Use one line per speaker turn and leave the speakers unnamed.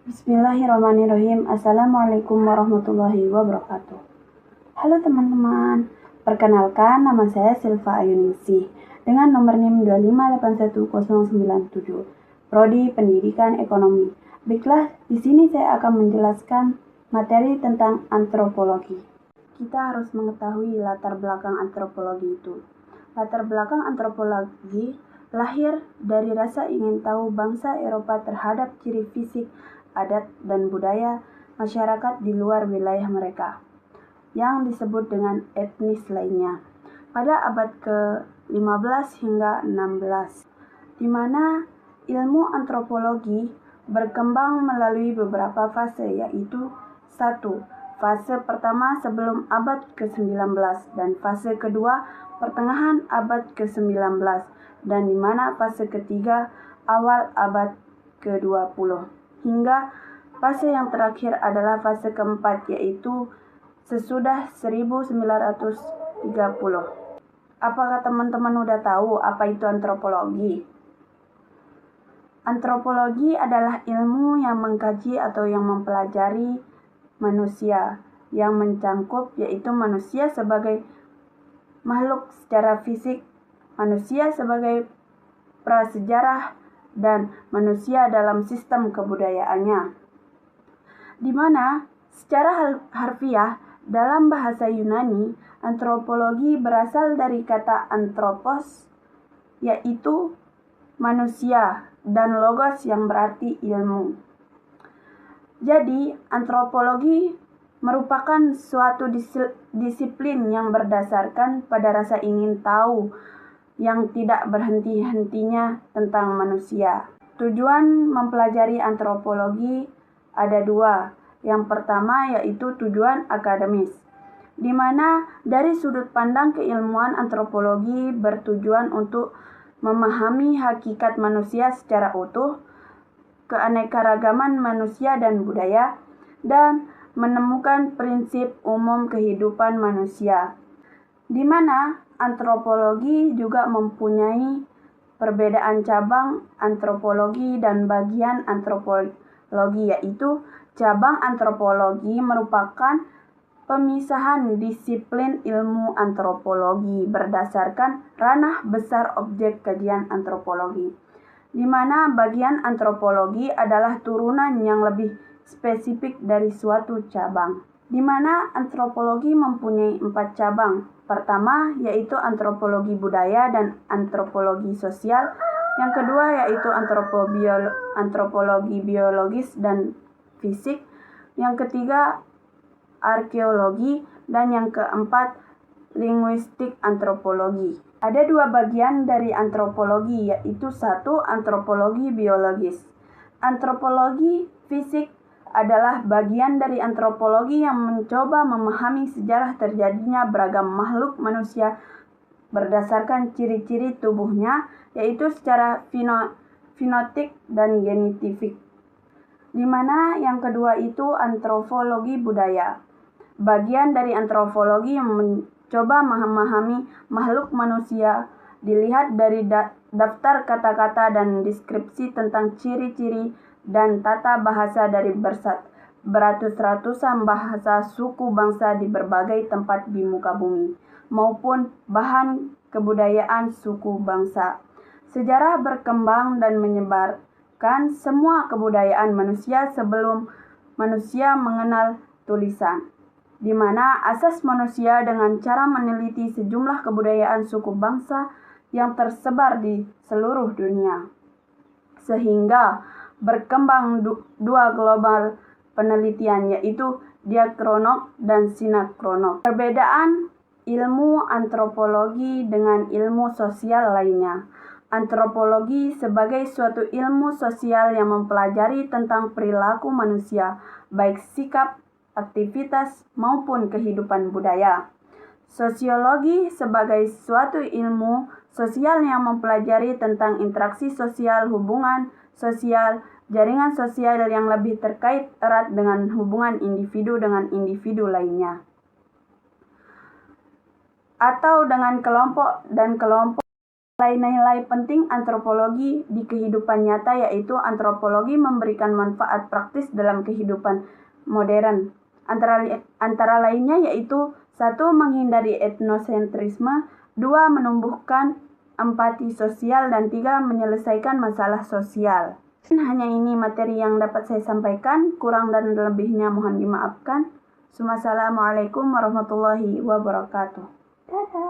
Bismillahirrahmanirrahim. Assalamualaikum warahmatullahi wabarakatuh. Halo teman-teman, perkenalkan nama saya Silva Ayuningsih dengan nomor NIM 2581097, Prodi Pendidikan Ekonomi. Baiklah, di sini saya akan menjelaskan materi tentang antropologi. Kita harus mengetahui latar belakang antropologi itu. Latar belakang antropologi lahir dari rasa ingin tahu bangsa Eropa terhadap ciri fisik, adat, dan budaya masyarakat di luar wilayah mereka, yang disebut dengan etnis lainnya, pada abad ke-15 hingga 16, di mana ilmu antropologi berkembang melalui beberapa fase, yaitu 1. Fase pertama sebelum abad ke-19 dan fase kedua pertengahan abad ke-19, dan di mana fase ketiga awal abad ke-20. Hingga fase yang terakhir adalah fase keempat, yaitu sesudah 1930. Apakah teman-teman udah tahu apa itu antropologi? Antropologi adalah ilmu yang mengkaji atau yang mempelajari manusia, yang mencangkup yaitu manusia sebagai makhluk secara fisik, manusia sebagai prasejarah, dan manusia dalam sistem kebudayaannya. Di mana secara harfiah dalam bahasa Yunani, antropologi berasal dari kata anthropos, yaitu manusia, dan logos yang berarti ilmu. Jadi, antropologi merupakan suatu disiplin yang berdasarkan pada rasa ingin tahu yang tidak berhenti-hentinya tentang manusia. Tujuan mempelajari antropologi ada dua. Yang pertama yaitu tujuan akademis, di mana dari sudut pandang keilmuan antropologi bertujuan untuk memahami hakikat manusia secara utuh, keanekaragaman manusia dan budaya, dan menemukan prinsip umum kehidupan manusia, di mana antropologi juga mempunyai perbedaan cabang antropologi dan bagian antropologi, yaitu cabang antropologi merupakan pemisahan disiplin ilmu antropologi berdasarkan ranah besar objek kajian antropologi, di mana bagian antropologi adalah turunan yang lebih spesifik dari suatu cabang, di mana antropologi mempunyai 4 cabang. Pertama yaitu antropologi budaya dan antropologi sosial. Yang kedua yaitu antropologi biologis dan fisik. Yang ketiga arkeologi, dan yang keempat linguistik antropologi. Ada 2 bagian dari antropologi, yaitu 1. Antropologi biologis. Antropologi fisik adalah bagian dari antropologi yang mencoba memahami sejarah terjadinya beragam makhluk manusia berdasarkan ciri-ciri tubuhnya, yaitu secara fenotik dan genotifik. Di mana yang kedua itu antropologi budaya. Bagian dari antropologi yang mencoba memahami makhluk manusia dilihat dari daftar kata-kata dan deskripsi tentang ciri-ciri dan tata bahasa dari beratus-ratusan bahasa suku bangsa di berbagai tempat di muka bumi, maupun bahan kebudayaan suku bangsa. Sejarah berkembang dan menyebarkan semua kebudayaan manusia sebelum manusia mengenal tulisan, di mana asas manusia dengan cara meneliti sejumlah kebudayaan suku bangsa yang tersebar di seluruh dunia, sehingga berkembang 2 global penelitian, yaitu diakronog dan sinakronog. Perbedaan ilmu antropologi dengan ilmu sosial lainnya. Antropologi sebagai suatu ilmu sosial yang mempelajari tentang perilaku manusia, baik sikap, aktivitas, maupun kehidupan budaya. Sosiologi sebagai suatu ilmu sosial yang mempelajari tentang interaksi sosial, hubungan sosial, jaringan sosial yang lebih terkait erat dengan hubungan individu dengan individu lainnya, atau dengan kelompok dan kelompok Nilai-nilai penting antropologi di kehidupan nyata yaitu antropologi memberikan manfaat praktis dalam kehidupan modern. Antara lainnya yaitu 1. Menghindari etnosentrisme, 2. Menumbuhkan empati sosial, dan 3. Menyelesaikan masalah sosial. Hanya ini materi yang dapat saya sampaikan, kurang dan lebihnya mohon dimaafkan. Wassalamualaikum warahmatullahi wabarakatuh. Dadah.